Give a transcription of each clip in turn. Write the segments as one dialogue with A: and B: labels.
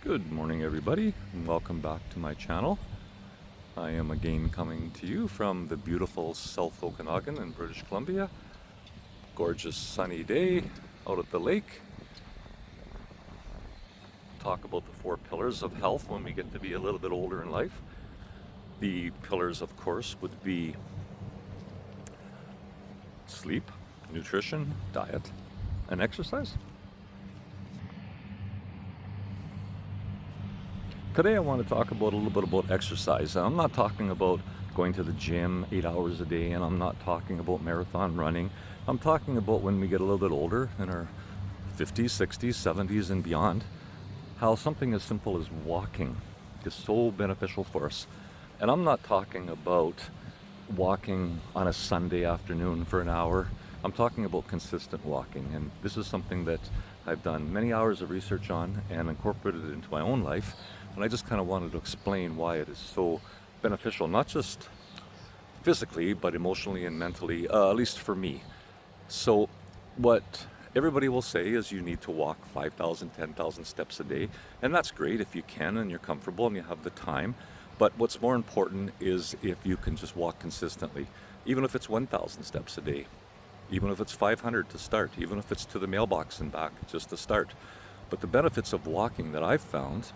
A: Good morning, everybody, and welcome back to my channel. I am again coming to you from the beautiful South Okanagan in British Columbia. Gorgeous sunny day out at the lake. Talk about the 4 pillars of health when we get to be a little bit older in life. The pillars, of course, would be sleep, nutrition, diet, and exercise. Today I want to talk about a little bit about exercise. I'm not talking about going to the gym 8 hours a day, and I'm not talking about marathon running. I'm talking about when we get a little bit older, in our 50s, 60s, 70s, and beyond, how something as simple as walking is so beneficial for us. And I'm not talking about walking on a Sunday afternoon for an hour. I'm talking about consistent walking, and this is something that I've done many hours of research on and incorporated it into my own life. And I just kind of wanted to explain why it is so beneficial, not just physically, but emotionally and mentally, at least for me. So what everybody will say is you need to walk 5,000, 10,000 steps a day. And that's great if you can and you're comfortable and you have the time. But what's more important is if you can just walk consistently, even if it's 1,000 steps a day, even if it's 500 to start, even if it's to the mailbox and back just to start. But the benefits of walking that I've found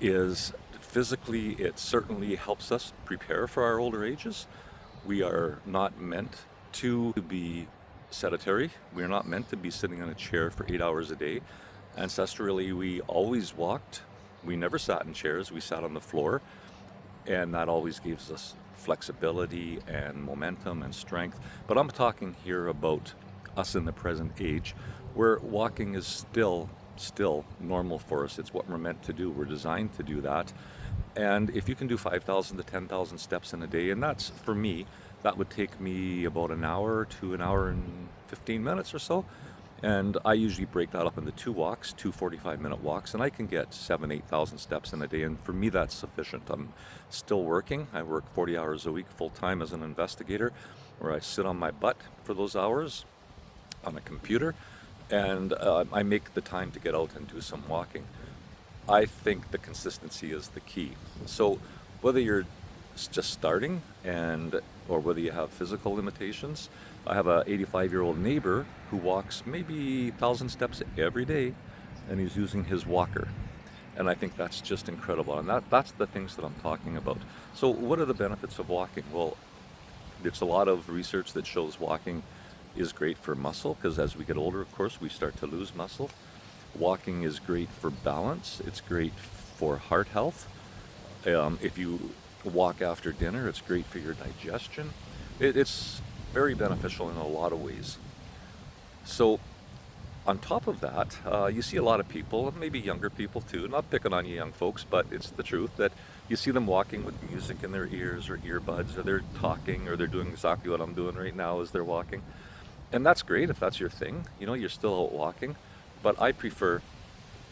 A: is physically, it certainly helps us prepare for our older ages. We are not meant to be sedentary. We're not meant to be sitting in a chair for 8 hours a day. Ancestrally, we always walked. We never sat in chairs, we sat on the floor. And that always gives us flexibility and momentum and strength. But I'm talking here about us in the present age, where walking is still normal for us. It's what we're meant to do. We're designed to do that. And if you can do 5,000 to 10,000 steps in a day, and that's, for me, that would take me about an hour to an hour and 15 minutes or so. And I usually break that up into 2 walks, 2 45-minute walks, and I can get 7,000 to 8,000 steps in a day. And for me, that's sufficient. I'm still working. I work 40 hours a week full-time as an investigator, where I sit on my butt for those hours on a computer, and I make the time to get out and do some walking. I think the consistency is the key. So whether you're just starting or whether you have physical limitations, I have a 85-year-old neighbor who walks maybe 1,000 steps every day, and he's using his walker. And I think that's just incredible. And that's the things that I'm talking about. So what are the benefits of walking? Well, there's a lot of research that shows walking is great for muscle, because as we get older, of course, we start to lose muscle. Walking is great for balance. It's great for heart health. If you walk after dinner, it's great for your digestion. It's very beneficial in a lot of ways. So on top of that, you see a lot of people, maybe younger people too, not picking on you young folks, but it's the truth, that you see them walking with music in their ears or earbuds, or they're talking, or they're doing exactly what I'm doing right now as they're walking. And that's great if that's your thing. You know, you're still out walking. But I prefer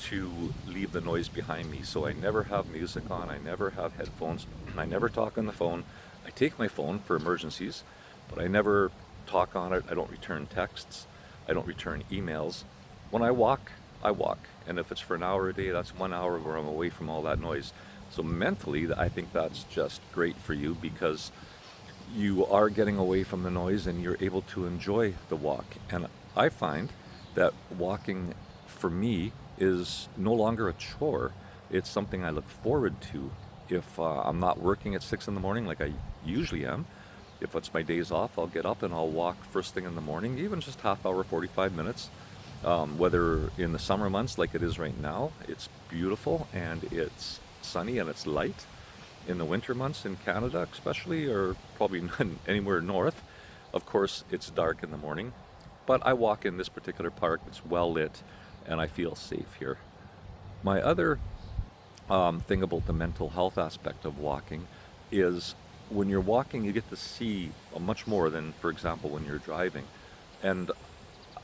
A: to leave the noise behind me. So I never have music on. I never have headphones. I never talk on the phone. I take my phone for emergencies, but I never talk on it. I don't return texts. I don't return emails. When I walk, I walk. And if it's for an hour a day, that's 1 hour where I'm away from all that noise. So mentally, I think that's just great for you, because you are getting away from the noise and you're able to enjoy the walk. And I find that walking for me is no longer a chore. It's something I look forward to. If I'm not working at 6 in the morning like I usually am, if it's my days off, I'll get up and I'll walk first thing in the morning, even just half hour, 45 minutes. Whether in the summer months like it is right now, it's beautiful and it's sunny and it's light. In the winter months in Canada especially, or probably not anywhere north, of course it's dark in the morning. But I walk in this particular park, it's well lit, and I feel safe here. My other thing about the mental health aspect of walking is when you're walking, you get to see much more than, for example, when you're driving. And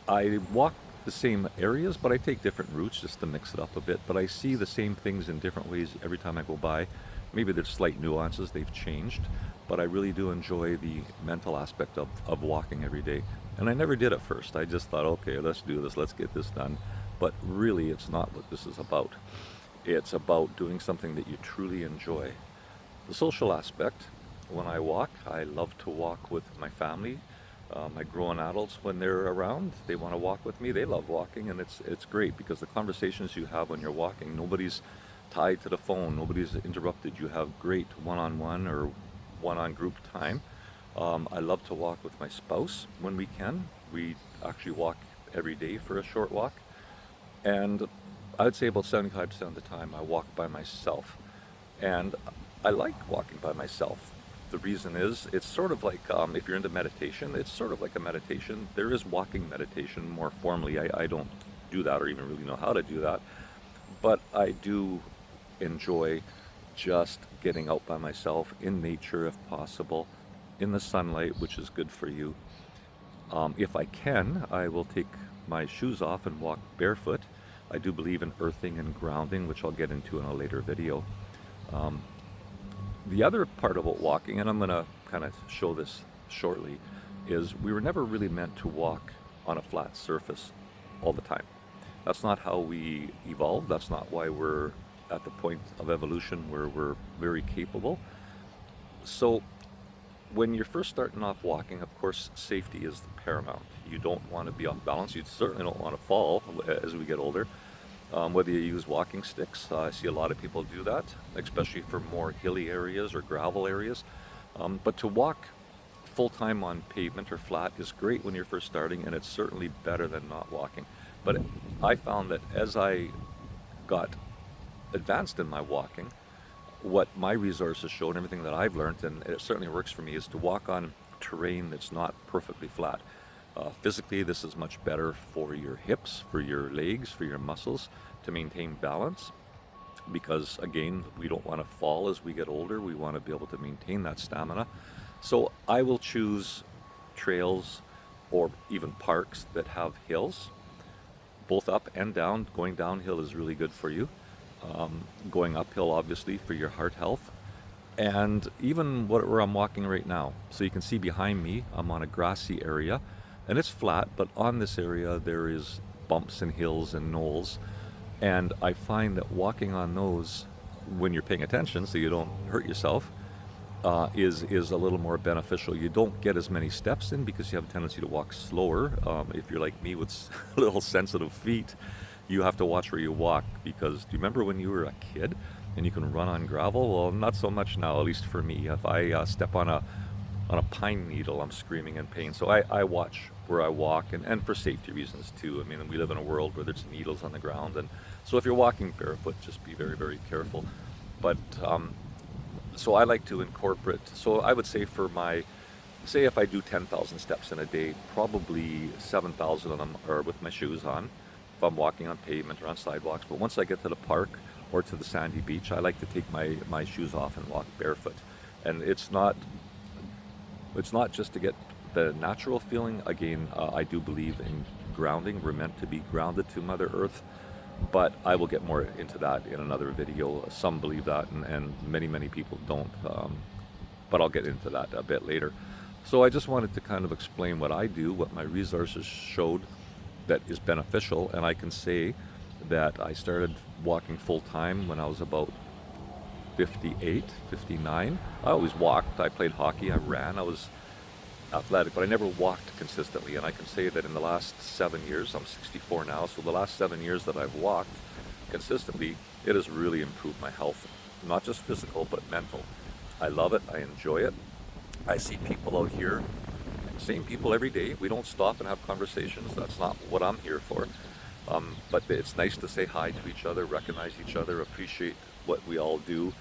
A: I walk the same areas, but I take different routes just to mix it up a bit. But I see the same things in different ways every time I go by. Maybe there's slight nuances, they've changed, but I really do enjoy the mental aspect of walking every day. And I never did at first. I just thought, okay, let's do this, let's get this done. But really, it's not what this is about. It's about doing something that you truly enjoy. The social aspect, when I walk, I love to walk with my family. My grown adults, when they're around, they want to walk with me. They love walking, and it's great because the conversations you have when you're walking, nobody's tied to the phone, nobody's interrupted. You have great one-on-one or one-on group time. I love to walk with my spouse when we can. We actually walk every day for a short walk. And I'd say about 75% of the time I walk by myself. And I like walking by myself. The reason is, it's sort of like, if you're into meditation, it's sort of like a meditation. There is walking meditation more formally. I don't do that or even really know how to do that. But I do enjoy just getting out by myself in nature if possible, in the sunlight, which is good for you. If I can, I will take my shoes off and walk barefoot. I do believe in earthing and grounding, which I'll get into in a later video. Um, the other part about walking, and I'm going to kind of show this shortly, is we were never really meant to walk on a flat surface all the time. That's not how we evolved. That's not why we're at the point of evolution where we're very capable. So when you're first starting off walking, of course, safety is the paramount. You don't want to be off balance. You certainly don't want to fall as we get older. Whether you use walking sticks, I see a lot of people do that, especially for more hilly areas or gravel areas. But to walk full-time on pavement or flat is great when you're first starting, and it's certainly better than not walking. But I found that as I got advanced in my walking, what my resources showed, everything that I've learned, and it certainly works for me, is to walk on terrain that's not perfectly flat. Physically, this is much better for your hips, for your legs, for your muscles, to maintain balance. Because again, we don't want to fall as we get older. We want to be able to maintain that stamina. So I will choose trails or even parks that have hills, both up and down. Going downhill is really good for you. Going uphill, obviously, for your heart health. And even where I'm walking right now. So you can see behind me, I'm on a grassy area, and it's flat, but on this area there is bumps and hills and knolls. And I find that walking on those, when you're paying attention so you don't hurt yourself, is a little more beneficial. You don't get as many steps in because you have a tendency to walk slower. If you're like me with little sensitive feet, you have to watch where you walk, because do you remember when you were a kid and you can run on gravel? Well, not so much now, at least for me. If I step on a pine needle, I'm screaming in pain. So I watch where I walk, and for safety reasons too. I mean, we live in a world where there's needles on the ground, and so if you're walking barefoot, just be very, very careful. But so I like to incorporate, so I would say say if I do 10,000 steps in a day, probably 7,000 of them are with my shoes on, if I'm walking on pavement or on sidewalks. But once I get to the park or to the sandy beach, I like to take my shoes off and walk barefoot. And it's not just to get the natural feeling. Again, I do believe in grounding. We're meant to be grounded to Mother Earth, but I will get more into that in another video. Some believe that, and many, many people don't, but I'll get into that a bit later. So I just wanted to kind of explain what I do, what my resources showed that is beneficial. And I can say that I started walking full-time when I was about 58, 59. I always walked. I played hockey, I ran, I was athletic, but I never walked consistently. And I can say that in the last 7 years, I'm 64 now, so the last 7 years that I've walked consistently, it has really improved my health, not just physical, but mental. I love it, I enjoy it. I see people out here, same people every day. We don't stop and have conversations. That's not what I'm here for. But it's nice to say hi to each other, recognize each other, appreciate what we all do.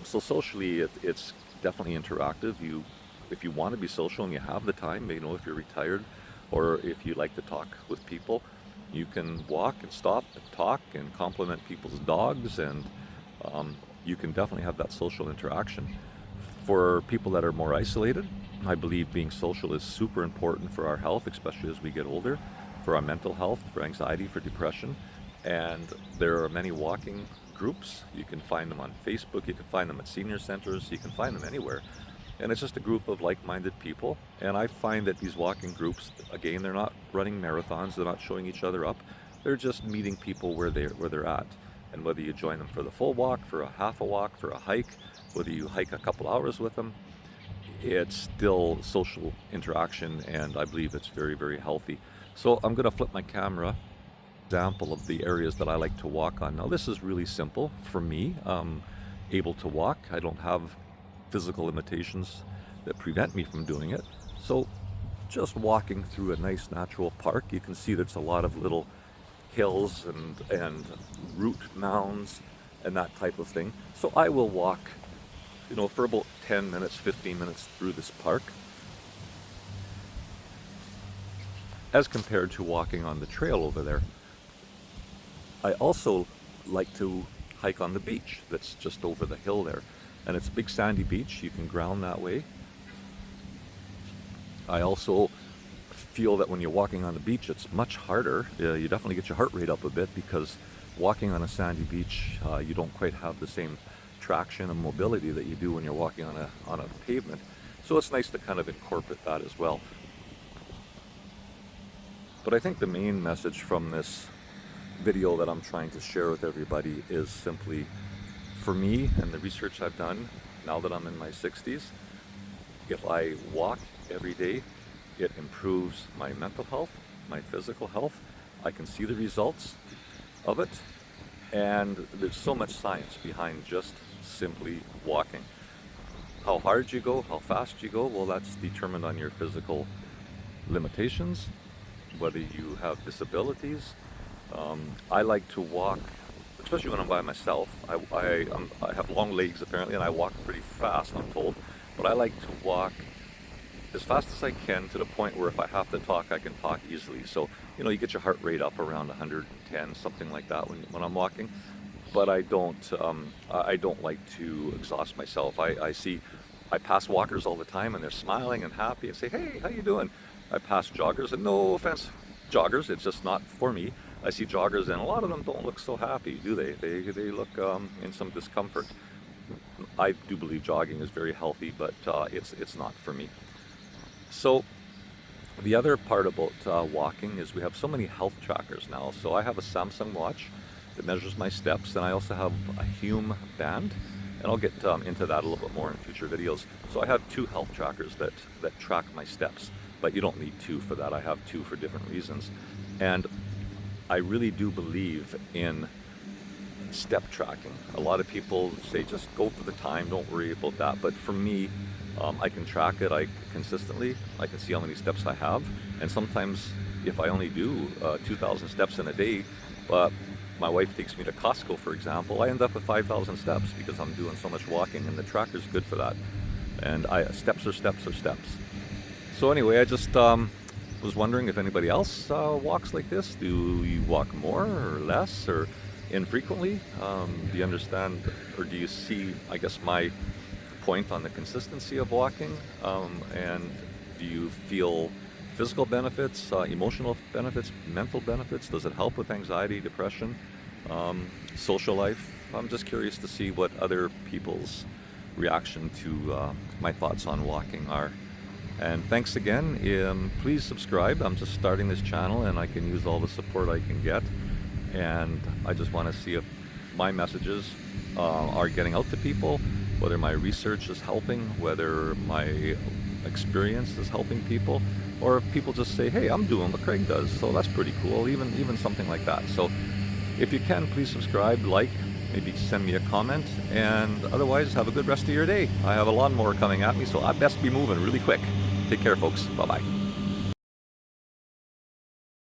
A: So socially, it's definitely interactive. If you want to be social and you have the time, if you're retired or if you like to talk with people, you can walk and stop and talk and compliment people's dogs, and you can definitely have that social interaction. For people that are more isolated, I believe being social is super important for our health, especially as we get older, for our mental health, for anxiety, for depression. And there are many walking groups. You can find them on Facebook, you can find them at senior centers, you can find them anywhere. And it's just a group of like-minded people. And I find that these walking groups, again, they're not running marathons, they're not showing each other up. They're just meeting people where they're at. And whether you join them for the full walk, for a half a walk, for a hike, whether you hike a couple hours with them, it's still social interaction, and I believe it's very, very healthy. So I'm going to flip my camera. Example of the areas that I like to walk on. Now this is really simple for me. Able to walk. I don't have physical limitations that prevent me from doing it. So just walking through a nice natural park, you can see there's a lot of little hills and root mounds and that type of thing. So I will walk, for about 10 minutes, 15 minutes through this park, as compared to walking on the trail over there. I also like to hike on the beach that's just over the hill there. And it's a big sandy beach. You can ground that way. I also feel that when you're walking on the beach, it's much harder. You definitely get your heart rate up a bit, because walking on a sandy beach, you don't quite have the same traction and mobility that you do when you're walking on a pavement. So it's nice to kind of incorporate that as well. But I think the main message from this video that I'm trying to share with everybody is simply, for me and the research I've done now that I'm in my 60s, if I walk every day, it improves my mental health, my physical health. I can see the results of it, and there's so much science behind just simply walking. How hard you go, how fast you go, well, that's determined on your physical limitations, whether you have disabilities. I like to walk, especially when I'm by myself. I have long legs apparently, and I walk pretty fast, I'm told. But I like to walk as fast as I can, to the point where if I have to talk, I can talk easily. So, you get your heart rate up around 110, something like that when I'm walking. But I don't like to exhaust myself. I pass walkers all the time, and they're smiling and happy and say, "Hey, how you doing?" I pass joggers, and no offense, joggers, it's just not for me. I see joggers, and a lot of them don't look so happy, do they? They look in some discomfort. I do believe jogging is very healthy, but it's not for me. So the other part about walking is we have so many health trackers now. So I have a Samsung watch that measures my steps, and I also have a Hume band, and I'll get into that a little bit more in future videos. So I have 2 health trackers that track my steps, but you don't need 2 for that. I have 2 for different reasons. And I really do believe in step tracking. A lot of people say just go for the time, don't worry about that. But for me, I can track it consistently. I can see how many steps I have. And sometimes if I only do 2,000 steps in a day, but my wife takes me to Costco, for example, I end up with 5,000 steps because I'm doing so much walking, and the tracker's good for that. And steps are steps are steps. So anyway, I just was wondering if anybody else walks like this. Do you walk more or less or infrequently? Do you understand, or do you see, I guess, my point on the consistency of walking? And do you feel physical benefits, emotional benefits, mental benefits? Does it help with anxiety, depression, social life? I'm just curious to see what other people's reaction to my thoughts on walking are. And thanks again. Please subscribe. I'm just starting this channel, and I can use all the support I can get. And I just want to see if my messages are getting out to people, whether my research is helping, whether my experience is helping people, or if people just say, "Hey, I'm doing what Craig does, so that's pretty cool," even something like that. So if you can, please subscribe, like, maybe send me a comment, and otherwise have a good rest of your day. I have a lawnmower coming at me, so I best be moving really quick. Take care, folks. Bye-bye.